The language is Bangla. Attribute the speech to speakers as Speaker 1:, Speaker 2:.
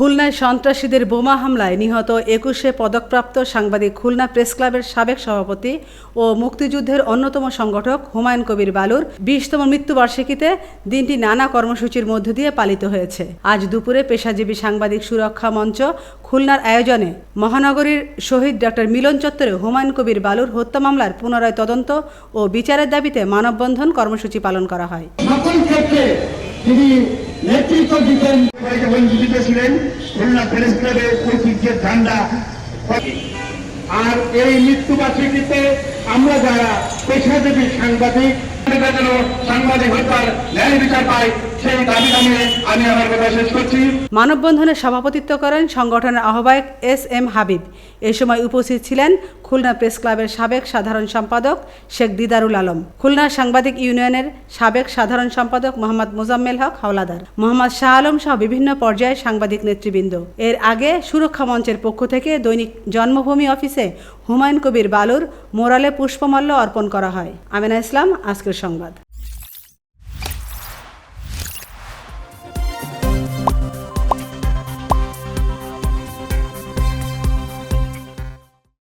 Speaker 1: খুলনায় সন্ত্রাসীদের বোমা হামলায় নিহত ২১শে পদকপ্রাপ্ত সাংবাদিক খুলনা প্রেস ক্লাবের সাবেক সভাপতি ও মুক্তিযুদ্ধের অন্যতম সংগঠক হুমায়ুন কবির বালুর ২০তম মৃত্যুবার্ষিকীতে দিনটি নানা কর্মসূচির মধ্য দিয়ে পালিত হয়েছে। আজ দুপুরে পেশাজীবী সাংবাদিক সুরক্ষা মঞ্চ খুলনার আয়োজনে মহানগরীর শহীদ ডক্টর মিলন চত্বরে হুমায়ুন কবির বালুর হত্যা মামলার পুনরায় তদন্ত ও বিচারের দাবিতে মানববন্ধন কর্মসূচি পালন করা হয়।
Speaker 2: নেতৃত্ব দিতেন, জীবিত ছিলেন খুলনা প্রেস ক্লাবের ঐতিহ্যের ঝান্ডা। আর এই মৃত্যুবার্ষিকীতে আমরা যারা পেশাজীবী সাংবাদিক সাংবাদিক হত্যার ন্যায় বিচার পাই সেই দাবি জানিয়ে আমি আমার কথা শেষ করছি।
Speaker 1: মানববন্ধনে সভাপতিত্ব করেন সংগঠনের আহ্বায়ক এস.এম. হাবিব। এ সময় উপস্থিত ছিলেন খুলনা প্রেস ক্লাবের সাবেক সাধারণ সম্পাদক শেখ দিদারুল আলম, খুলনা সাংবাদিক ইউনিয়নের সাবেক সাধারণ সম্পাদক মোহাম্মদ মোজাম্মেল হক হাওলাদার, মোহাম্মদ শাহ আলম সহ বিভিন্ন পর্যায়ের সাংবাদিক নেতৃবৃন্দ। এর আগে সুরক্ষা মঞ্চের পক্ষ থেকে দৈনিক জন্মভূমি অফিসে হুমায়ুন কবির বালুর মোরালে পুষ্পমাল্য অর্পণ করা হয়। আমিনা ইসলাম, আজকের সংবাদ।